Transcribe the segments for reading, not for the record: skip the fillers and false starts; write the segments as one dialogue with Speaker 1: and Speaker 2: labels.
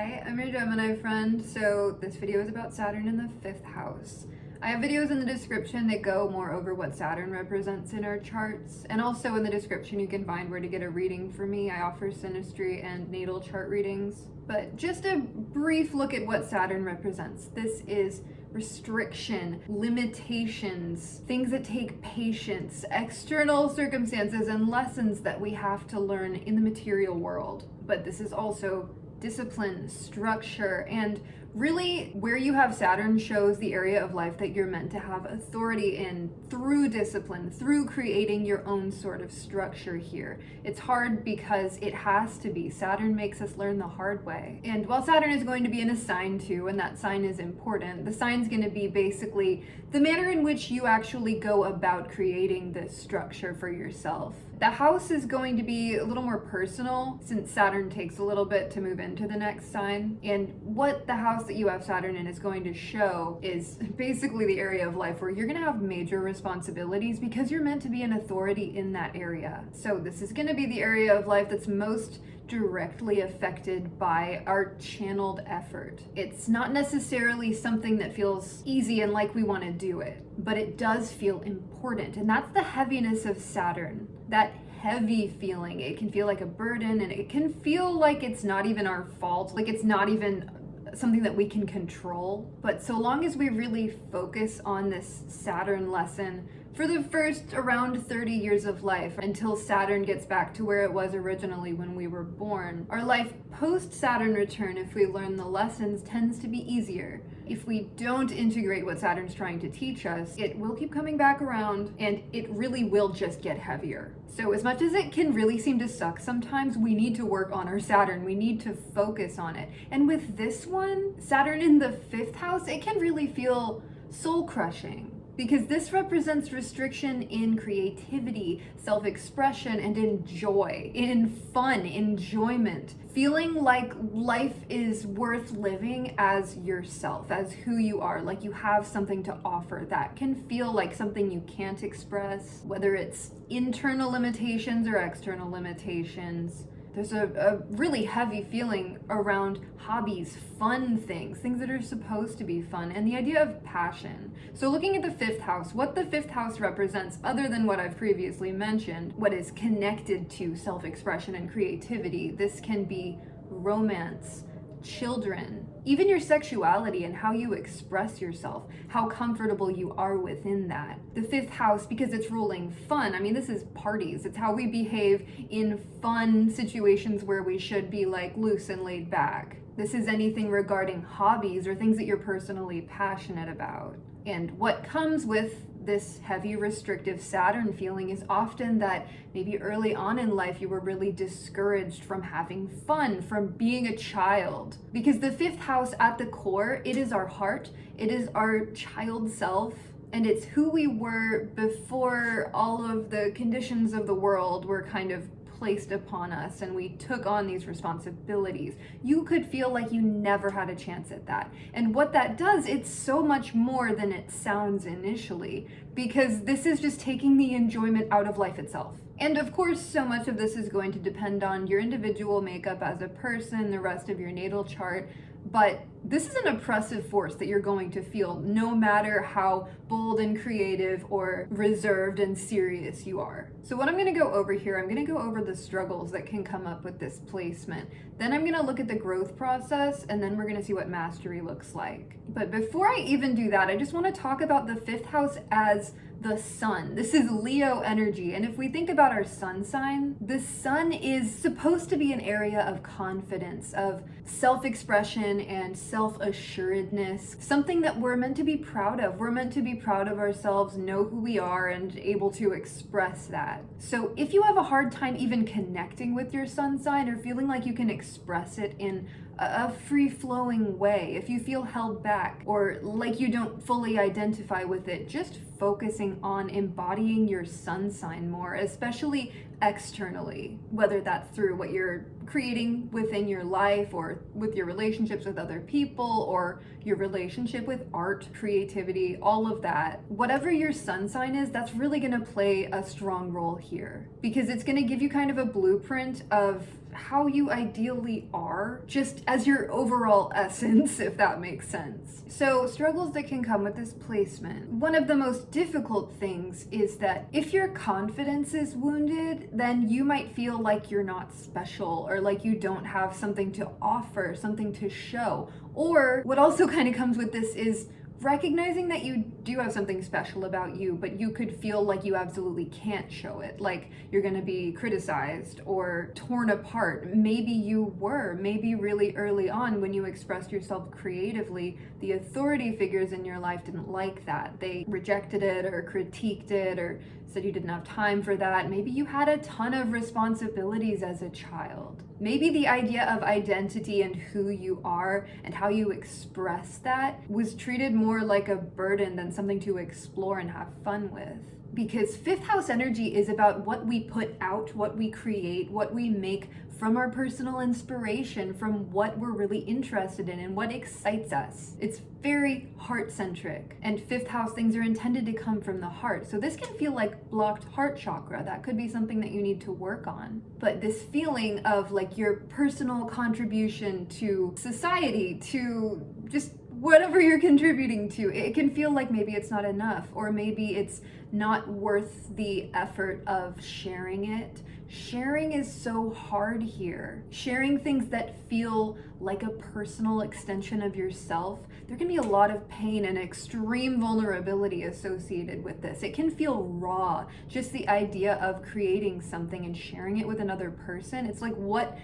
Speaker 1: Hi, I'm your Gemini friend. So this video is about Saturn in the 5th house. I have videos in the description that go more over what Saturn represents in our charts. And also in the description you can find where to get a reading for me. I offer synastry and natal chart readings. But just a brief look at what Saturn represents. This is restriction, limitations, things that take patience, external circumstances, and lessons that we have to learn in the material world. But this is also discipline, structure, and really where you have Saturn shows the area of life that you're meant to have authority in through discipline, through creating your own sort of structure here. It's hard because it has to be. Saturn makes us learn the hard way. And while Saturn is going to be in a sign too, and that sign is important, the sign's going to be basically the manner in which you actually go about creating this structure for yourself. The house is going to be a little more personal since Saturn takes a little bit to move into the next sign. And what the house that you have Saturn in is going to show is basically the area of life where you're going to have major responsibilities because you're meant to be an authority in that area. So this is going to be the area of life that's most directly affected by our channeled effort. It's not necessarily something that feels easy and like we want to do it, but it does feel important. And that's the heaviness of Saturn. That heavy feeling. It can feel like a burden, and it can feel like it's not even our fault, like it's not even something that we can control. But so long as we really focus on this Saturn lesson for the first around 30 years of life until Saturn gets back to where it was originally when we were born, our life post-Saturn return, if we learn the lessons, tends to be easier. If we don't integrate what Saturn's trying to teach us, it will keep coming back around and it really will just get heavier. So as much as it can really seem to suck sometimes, we need to work on our Saturn. We need to focus on it. And with this one, Saturn in the 5th house, it can really feel soul-crushing. Because this represents restriction in creativity, self-expression, and in joy, in fun, enjoyment. Feeling like life is worth living as yourself, as who you are, like you have something to offer. That can feel like something you can't express, whether it's internal limitations or external limitations. There's a really heavy feeling around hobbies, fun things that are supposed to be fun, and the idea of passion. So looking at the 5th house, what the 5th house represents, other than what I've previously mentioned, what is connected to self-expression and creativity, this can be romance, children, even your sexuality and how you express yourself, how comfortable you are within that. The 5th house, because it's ruling fun, I mean, this is parties. It's how we behave in fun situations where we should be like loose and laid back. This is anything regarding hobbies or things that you're personally passionate about. And what comes with this heavy restrictive Saturn feeling is often that maybe early on in life you were really discouraged from having fun, from being a child. Because the 5th house at the core, it is our heart, it is our child self, and it's who we were before all of the conditions of the world were kind of placed upon us and we took on these responsibilities. You could feel like you never had a chance at that. And what that does, it's so much more than it sounds initially, because this is just taking the enjoyment out of life itself. And of course, so much of this is going to depend on your individual makeup as a person, the rest of your natal chart, but this is an oppressive force that you're going to feel no matter how bold and creative or reserved and serious you are. So what I'm going to go over here, I'm going to go over the struggles that can come up with this placement. Then I'm going to look at the growth process, and then we're going to see what mastery looks like. But before I even do that, I just want to talk about the 5th house as the sun. This is Leo energy, and if we think about our sun sign, the sun is supposed to be an area of confidence, of self-expression and self-assuredness, something that we're meant to be proud of. We're meant to be proud of ourselves, know who we are, and able to express that. So if you have a hard time even connecting with your sun sign or feeling like you can express it in a free-flowing way, if you feel held back or like you don't fully identify with it, just focusing on embodying your sun sign more, especially externally, whether that's through what you're creating within your life or with your relationships with other people or your relationship with art, creativity, all of that. Whatever your sun sign is, that's really going to play a strong role here because it's going to give you kind of a blueprint of how you ideally are, just as your overall essence, if that makes sense. So struggles that can come with this placement. One of the most difficult things is that if your confidence is wounded, then you might feel like you're not special, or like you don't have something to offer, something to show. Or what also kind of comes with this is recognizing that you do have something special about you, but you could feel like you absolutely can't show it, like you're gonna be criticized or torn apart. Maybe you were, maybe really early on when you expressed yourself creatively, the authority figures in your life didn't like that. They rejected it or critiqued it or said you didn't have time for that. Maybe you had a ton of responsibilities as a child. Maybe the idea of identity and who you are and how you express that was treated more like a burden than something to explore and have fun with. Because fifth house energy is about what we put out, what we create, what we make from our personal inspiration, from what we're really interested in and what excites us. It's very heart-centric, and fifth house things are intended to come from the heart. So this can feel like blocked heart chakra. That could be something that you need to work on. But this feeling of like your personal contribution to society, to just whatever you're contributing to, it can feel like maybe it's not enough, or maybe it's not worth the effort of sharing it. Sharing is so hard here. Sharing things that feel like a personal extension of yourself, there can be a lot of pain and extreme vulnerability associated with this. It can feel raw, just the idea of creating something and sharing it with another person. It's like, what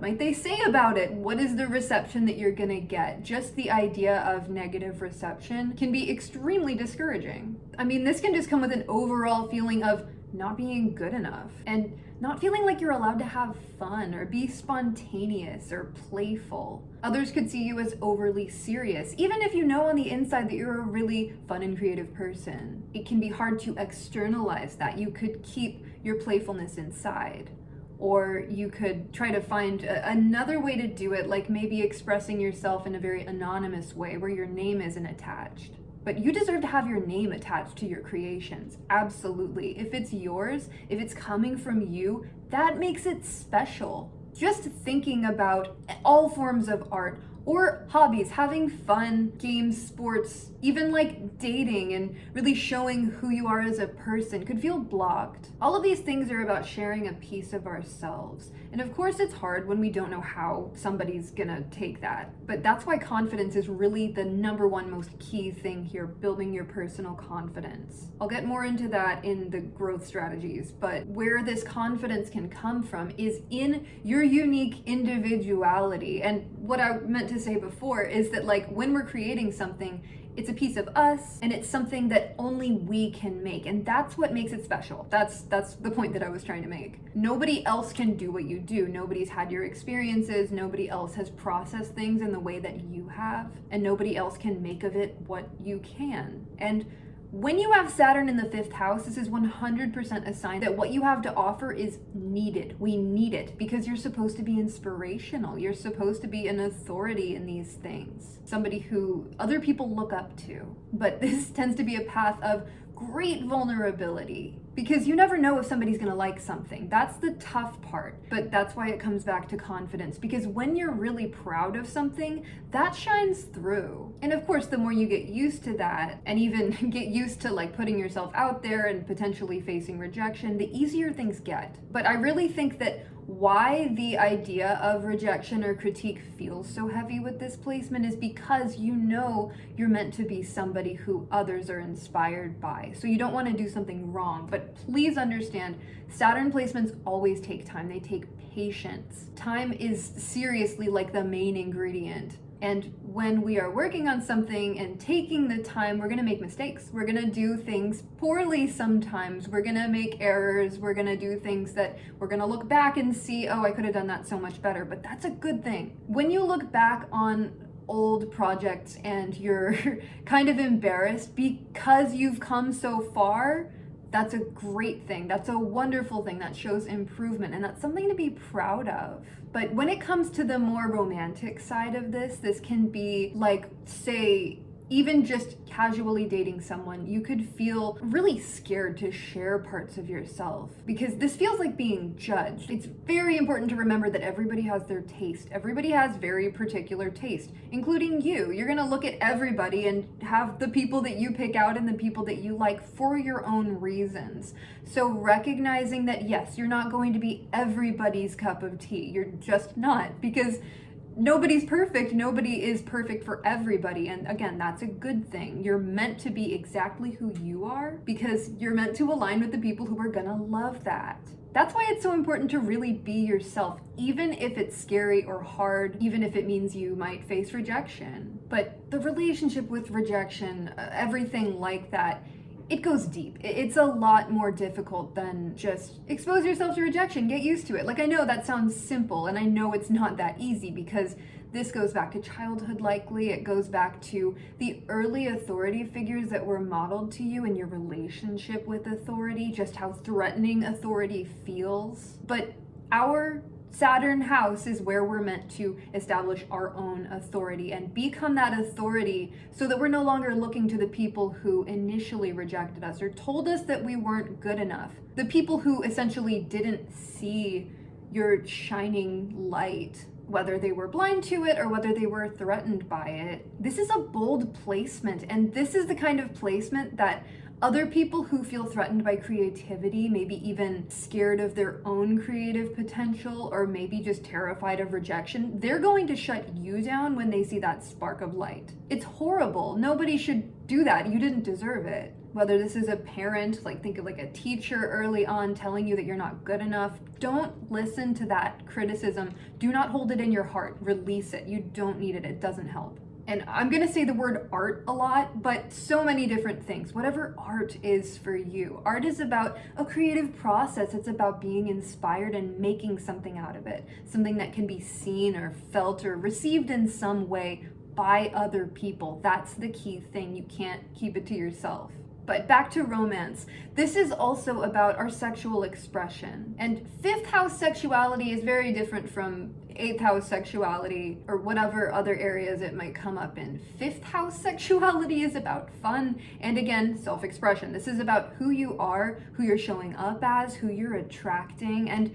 Speaker 1: might they say about it? What is the reception that you're gonna get? Just the idea of negative reception can be extremely discouraging. I mean, this can just come with an overall feeling of not being good enough and not feeling like you're allowed to have fun or be spontaneous or playful. Others could see you as overly serious, even if you know on the inside that you're a really fun and creative person. It can be hard to externalize that. You could keep your playfulness inside. Or you could try to find another way to do it, like maybe expressing yourself in a very anonymous way where your name isn't attached. But you deserve to have your name attached to your creations, absolutely. If it's yours, if it's coming from you, that makes it special. Just thinking about all forms of art or hobbies, having fun, games, sports, even like dating and really showing who you are as a person could feel blocked. All of these things are about sharing a piece of ourselves. And of course it's hard when we don't know how somebody's gonna take that. But that's why confidence is really the number one most key thing here, building your personal confidence. I'll get more into that in the growth strategies, but where this confidence can come from is in your unique individuality. And what I meant to say before is that like when we're creating something, it's a piece of us and it's something that only we can make, and that's what makes it special. That's the point that I was trying to make. Nobody else can do what you do. Nobody's had your experiences, nobody else has processed things in the way that you have, and nobody else can make of it what you can. And when you have Saturn in the fifth house, this is 100% a sign that what you have to offer is needed. We need it because you're supposed to be inspirational. You're supposed to be an authority in these things, somebody who other people look up to. But this tends to be a path of great vulnerability because you never know if somebody's gonna like something. That's the tough part, but that's why it comes back to confidence, because when you're really proud of something, that shines through. And of course, the more you get used to that and even get used to like putting yourself out there and potentially facing rejection, the easier things get. But I really think that why the idea of rejection or critique feels so heavy with this placement is because you know you're meant to be somebody who others are inspired by. So you don't want to do something wrong, but please understand, Saturn placements always take time. They take patience. Time is seriously like the main ingredient. And when we are working on something and taking the time, we're gonna make mistakes. We're gonna do things poorly sometimes. We're gonna make errors. We're gonna do things that we're gonna look back and see, oh, I could have done that so much better, but that's a good thing. When you look back on old projects and you're kind of embarrassed because you've come so far, that's a great thing. That's a wonderful thing. That shows improvement, and that's something to be proud of. But when it comes to the more romantic side of this, this can be like, say, even just casually dating someone, you could feel really scared to share parts of yourself because this feels like being judged. It's very important to remember that everybody has their taste. Everybody has very particular taste, including you. You're gonna look at everybody and have the people that you pick out and the people that you like for your own reasons. So recognizing that yes, you're not going to be everybody's cup of tea. You're just not, because nobody's perfect. Nobody is perfect for everybody. And again, that's a good thing. You're meant to be exactly who you are because you're meant to align with the people who are gonna love that. That's why it's so important to really be yourself, even if it's scary or hard, even if it means you might face rejection. But the relationship with rejection, everything like that, it goes deep. It's a lot more difficult than just expose yourself to rejection, get used to it. Like, I know that sounds simple, and I know it's not that easy because this goes back to childhood likely. It goes back to the early authority figures that were modeled to you in your relationship with authority, just how threatening authority feels. But our Saturn house is where we're meant to establish our own authority and become that authority so that we're no longer looking to the people who initially rejected us or told us that we weren't good enough. The people who essentially didn't see your shining light, whether they were blind to it or whether they were threatened by it. This is a bold placement, and this is the kind of placement that other people who feel threatened by creativity, maybe even scared of their own creative potential, or maybe just terrified of rejection, they're going to shut you down when they see that spark of light. It's horrible. Nobody should do that. You didn't deserve it. Whether this is a parent, like think of like a teacher early on telling you that you're not good enough, don't listen to that criticism. Do not hold it in your heart. Release it. You don't need it. It doesn't help. And I'm gonna say the word art a lot, but so many different things. Whatever art is for you. Art is about a creative process. It's about being inspired and making something out of it. Something that can be seen or felt or received in some way by other people. That's the key thing. You can't keep it to yourself. But back to romance. This is also about our sexual expression. And 5th house sexuality is very different from 8th house sexuality or whatever other areas it might come up in. 5th house sexuality is about fun and, again, self-expression. This is about who you are, who you're showing up as, who you're attracting, and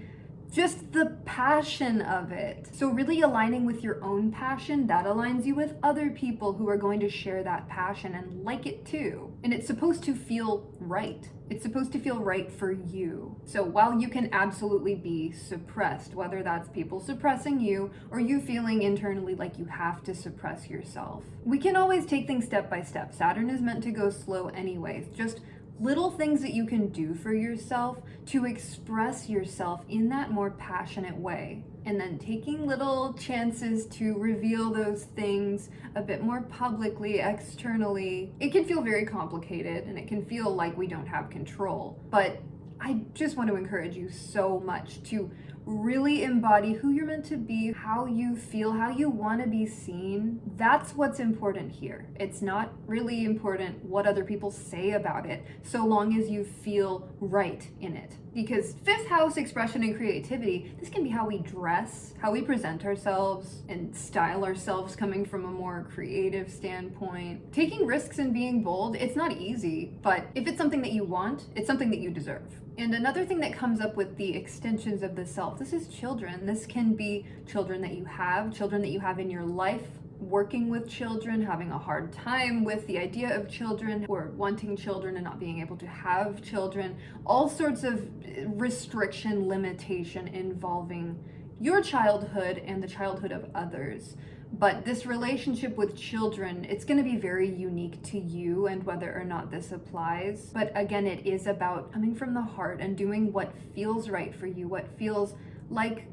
Speaker 1: just the passion of it. So really aligning with your own passion, that aligns you with other people who are going to share that passion and like it too. And it's supposed to feel right. It's supposed to feel right for you. So while you can absolutely be suppressed, whether that's people suppressing you or you feeling internally like you have to suppress yourself, we can always take things step by step. Saturn is meant to go slow anyways. Just little things that you can do for yourself to express yourself in that more passionate way. And then taking little chances to reveal those things a bit more publicly, externally. It can feel very complicated and it can feel like we don't have control. But I just want to encourage you so much to really embody who you're meant to be, how you feel, how you want to be seen. That's what's important here. It's not really important what other people say about it, so long as you feel right in it. Because 5th house expression and creativity, this can be how we dress, how we present ourselves and style ourselves coming from a more creative standpoint. Taking risks and being bold, it's not easy, but if it's something that you want, it's something that you deserve. And another thing that comes up with the extensions of the self, this is children. This can be children that you have in your life, working with children, having a hard time with the idea of children, or wanting children and not being able to have children. All sorts of restriction, limitation involving your childhood and the childhood of others. But this relationship with children, it's going to be very unique to you and whether or not this applies. But again, it is about coming from the heart and doing what feels right for you, what feels like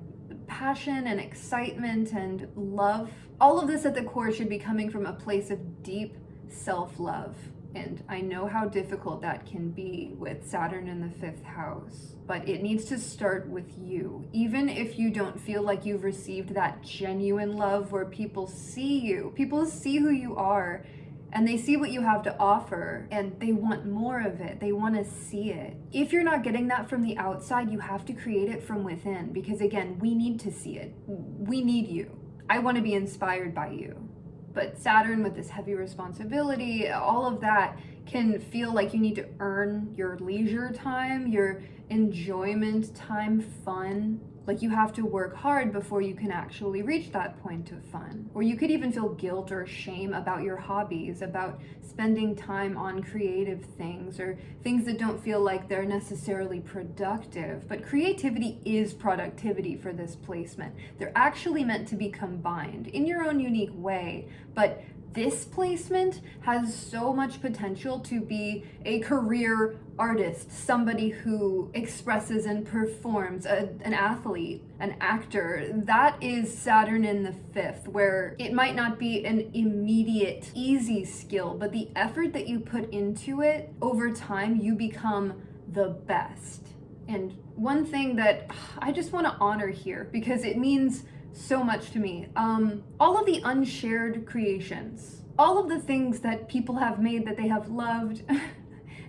Speaker 1: passion and excitement and love. All of this at the core should be coming from a place of deep self-love. And I know how difficult that can be with Saturn in the 5th house, but it needs to start with you. Even if you don't feel like you've received that genuine love where people see you, people see who you are, and they see what you have to offer, and they want more of it. They want to see it. If you're not getting that from the outside, you have to create it from within, because again, we need to see it. We need you. I want to be inspired by you. But Saturn, with this heavy responsibility, all of that can feel like you need to earn your leisure time, your enjoyment time, fun. Like you have to work hard before you can actually reach that point of fun. Or you could even feel guilt or shame about your hobbies, about spending time on creative things or things that don't feel like they're necessarily productive. But creativity is productivity for this placement. They're actually meant to be combined in your own unique way, but this placement has so much potential to be a career artist, somebody who expresses and performs, an athlete, an actor. That is Saturn in the 5th, where it might not be an immediate, easy skill, but the effort that you put into it, over time, you become the best. And one thing that I just want to honor here, because it means so much to me. All of the unshared creations, all of the things that people have made that they have loved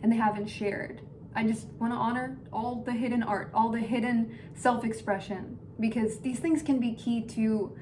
Speaker 1: and they haven't shared. I just want to honor all the hidden art, all the hidden self-expression, because these things can be key to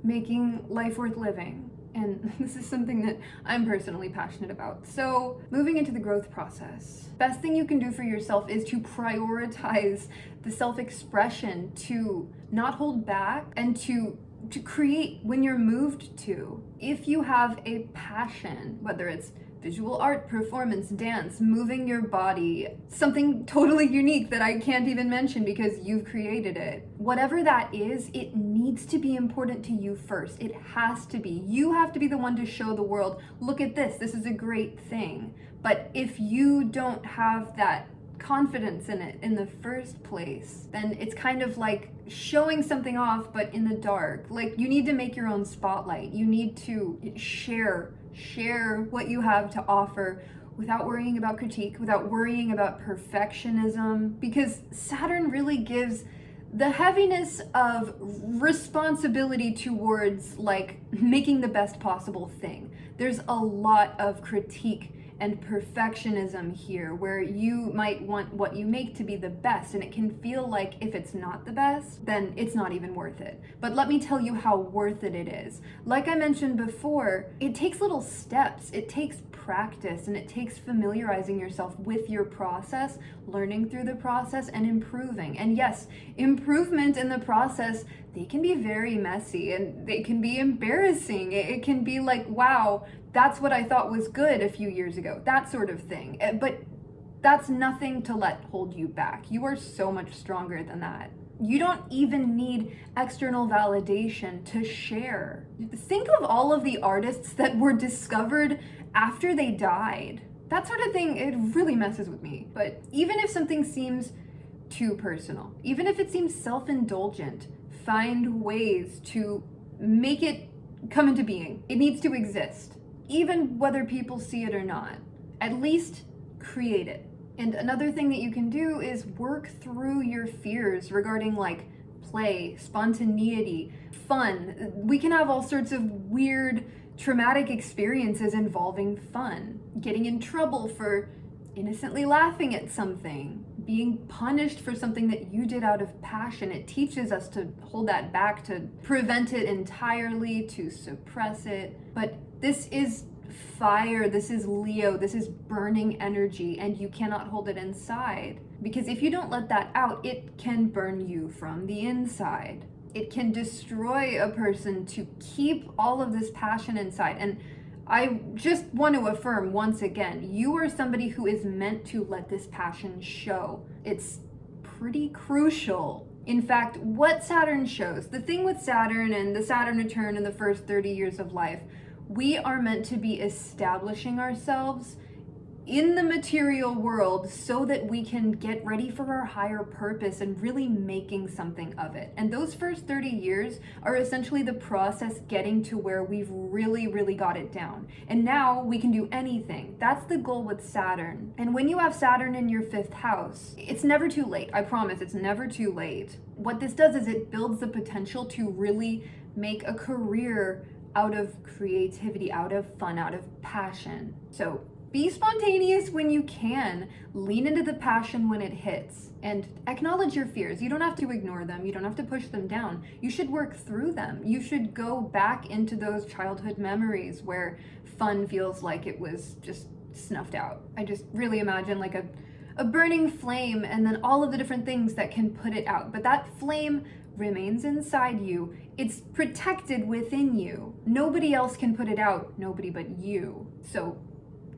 Speaker 1: making life worth living. And this is something that I'm personally passionate about. So moving into the growth process, best thing you can do for yourself is to prioritize the self-expression, to not hold back, and to create when you're moved to. If you have a passion, whether it's visual art, performance, dance, moving your body, something totally unique that I can't even mention because you've created it. Whatever that is, it needs to be important to you first. It has to be. You have to be the one to show the world, look at this, this is a great thing. But if you don't have that confidence in it in the first place, then it's kind of like showing something off but in the dark. Like, you need to make your own spotlight. You need to share what you have to offer without worrying about critique, without worrying about perfectionism, because Saturn really gives the heaviness of responsibility towards like making the best possible thing. There's a lot of critique and perfectionism here, where you might want what you make to be the best, and it can feel like if it's not the best, then it's not even worth it. But let me tell you how worth it is. Like I mentioned before, it takes little steps, it takes practice, and it takes familiarizing yourself with your process, learning through the process, and improving. And yes, improvement in the process, they can be very messy and they can be embarrassing. It can be like, wow, that's what I thought was good a few years ago, that sort of thing. But that's nothing to let hold you back. You are so much stronger than that. You don't even need external validation to share. Think of all of the artists that were discovered after they died. That sort of thing, it really messes with me. But even if something seems too personal, even if it seems self-indulgent, find ways to make it come into being. It needs to exist. Even whether people see it or not, at least create it. And another thing that you can do is work through your fears regarding like play, spontaneity, fun. We can have all sorts of weird, traumatic experiences involving fun. Getting in trouble for innocently laughing at something, being punished for something that you did out of passion. It teaches us to hold that back, to prevent it entirely, to suppress it. But this is fire, this is Leo, this is burning energy, and you cannot hold it inside. Because if you don't let that out, it can burn you from the inside. It can destroy a person to keep all of this passion inside. And I just want to affirm once again, you are somebody who is meant to let this passion show. It's pretty crucial. In fact, what Saturn shows, the thing with Saturn and the Saturn return in the first 30 years of life, we are meant to be establishing ourselves in the material world so that we can get ready for our higher purpose and really making something of it. And those first 30 years are essentially the process getting to where we've really got it down. And now we can do anything. That's the goal with Saturn. And when you have Saturn in your 5th house, it's never too late. I promise, it's never too late. What this does is it builds the potential to really make a career out of creativity, out of fun, out of passion. So Be spontaneous when you can. Lean into the passion when it hits. And acknowledge your fears. You don't have to ignore them. You don't have to push them down. You should work through them. You should go back into those childhood memories where fun feels like it was just snuffed out. I just really imagine like a burning flame and then all of the different things that can put it out. But that flame remains inside you. It's protected within you. Nobody else can put it out, nobody but you. So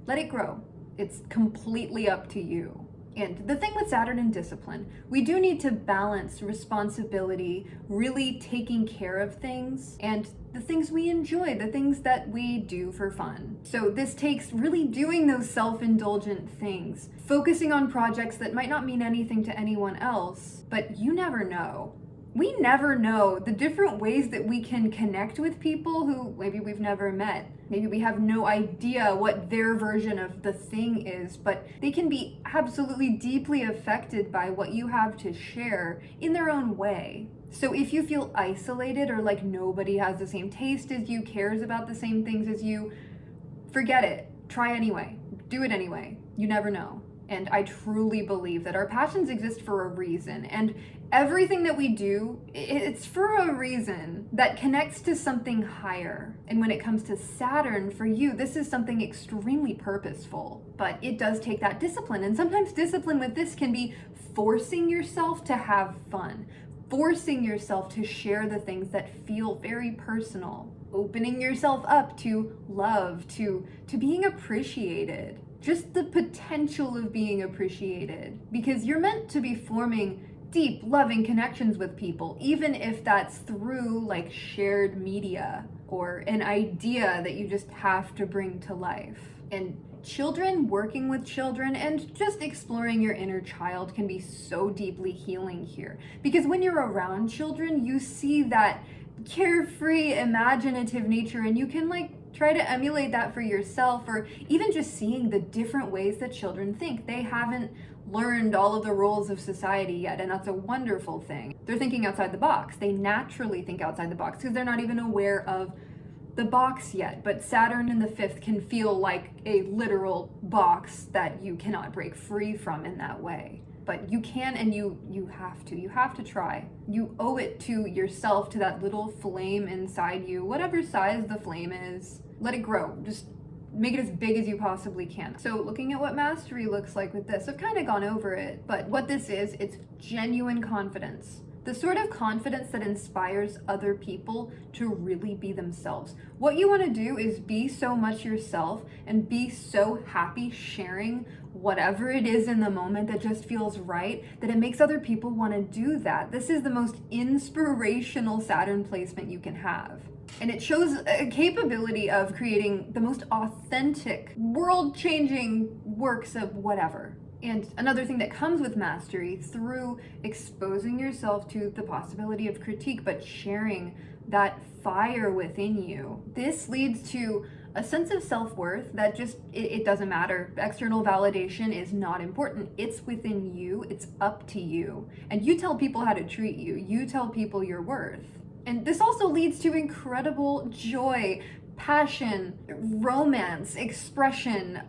Speaker 1: let it grow. It's completely up to you. And the thing with Saturn and discipline, we do need to balance responsibility, really taking care of things, and the things we enjoy, the things that we do for fun. So this takes really doing those self-indulgent things, focusing on projects that might not mean anything to anyone else, but you never know. We never know the different ways that we can connect with people who maybe we've never met. Maybe we have no idea what their version of the thing is, but they can be absolutely deeply affected by what you have to share in their own way. So if you feel isolated or like nobody has the same taste as you, cares about the same things as you, forget it. Try anyway. Do it anyway. You never know. And I truly believe that our passions exist for a reason. And everything that we do, it's for a reason that connects to something higher. And when it comes to Saturn, for you, this is something extremely purposeful. But it does take that discipline. And sometimes discipline with this can be forcing yourself to have fun, forcing yourself to share the things that feel very personal, opening yourself up to love, to being appreciated. Just the potential of being appreciated, because you're meant to be forming deep, loving connections with people, even if that's through like shared media or an idea that you just have to bring to life. And children, working with children, and just exploring your inner child can be so deeply healing here. Because when you're around children, you see that carefree, imaginative nature, and you can like try to emulate that for yourself, or even just seeing the different ways that children think. They haven't learned all of the rules of society yet, and that's a wonderful thing. They're thinking outside the box. They naturally think outside the box because they're not even aware of the box yet. But Saturn in the 5th can feel like a literal box that you cannot break free from in that way. But you can, and you have to try. You owe it to yourself, to that little flame inside you, whatever size the flame is. Let it grow. Just make it as big as you possibly can. So looking at what mastery looks like with this, I've kind of gone over it, but what this is, it's genuine confidence. The sort of confidence that inspires other people to really be themselves. What you want to do is be so much yourself and be so happy sharing whatever it is in the moment that just feels right, that it makes other people want to do that. This is the most inspirational Saturn placement you can have. And it shows a capability of creating the most authentic, world-changing works of whatever. And another thing that comes with mastery, through exposing yourself to the possibility of critique, but sharing that fire within you, this leads to a sense of self-worth that just, it doesn't matter. External validation is not important. It's within you. It's up to you. And you tell people how to treat you. You tell people your worth. And this also leads to incredible joy, passion, romance, expression,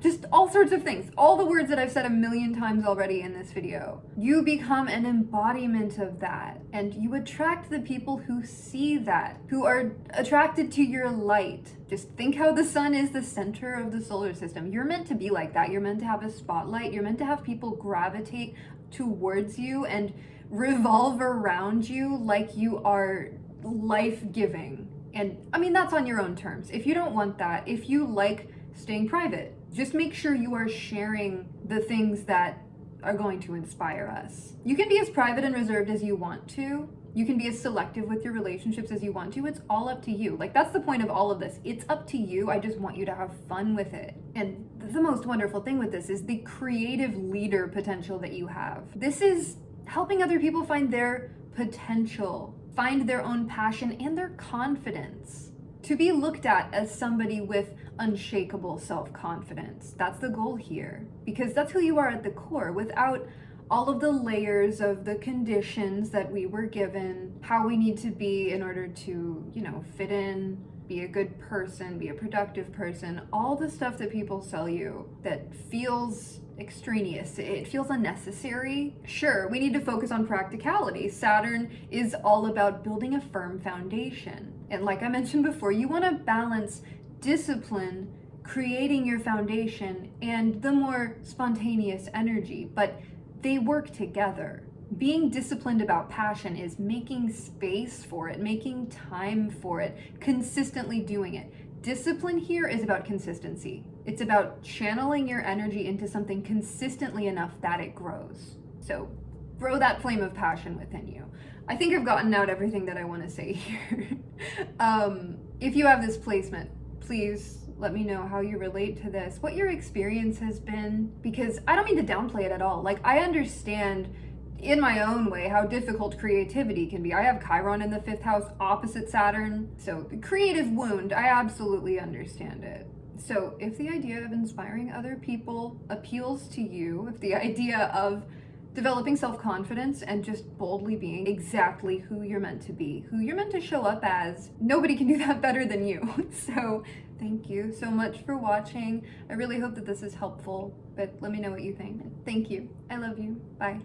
Speaker 1: just all sorts of things. All the words that I've said a million times already in this video. You become an embodiment of that, and you attract the people who see that, who are attracted to your light. Just think how the sun is the center of the solar system. You're meant to be like that. You're meant to have a spotlight. You're meant to have people gravitate towards you and revolve around you like you are life-giving. And I mean, that's on your own terms. If you don't want that, if you like staying private, just make sure you are sharing the things that are going to inspire us. You can be as private and reserved as you want to. You can be as selective with your relationships as you want to. It's all up to you. Like, that's the point of all of this. It's up to you. I just want you to have fun with it. And the most wonderful thing with this is the creative leader potential that you have. This is helping other people find their potential, find their own passion and their confidence. To be looked at as somebody with unshakable self-confidence. That's the goal here, because that's who you are at the core, without all of the layers of the conditions that we were given, how we need to be in order to, fit in, be a good person, be a productive person, all the stuff that people sell you that feels extraneous, it feels unnecessary. Sure, we need to focus on practicality. Saturn is all about building a firm foundation. And like I mentioned before, you want to balance discipline, creating your foundation, and the more spontaneous energy, but they work together. Being disciplined about passion is making space for it, making time for it, consistently doing it. Discipline here is about consistency. It's about channeling your energy into something consistently enough that it grows. So grow that flame of passion within you. I think I've gotten out everything that I want to say here. If you have this placement, please let me know how you relate to this, what your experience has been, because I don't mean to downplay it at all. Like, I understand in my own way how difficult creativity can be. I have Chiron in the 5th house opposite Saturn, so the creative wound, I absolutely understand it. So if the idea of inspiring other people appeals to you, if the idea of developing self-confidence and just boldly being exactly who you're meant to be, who you're meant to show up as, nobody can do that better than you. So thank you so much for watching. I really hope that this is helpful, but let me know what you think. Thank you. I love you. Bye.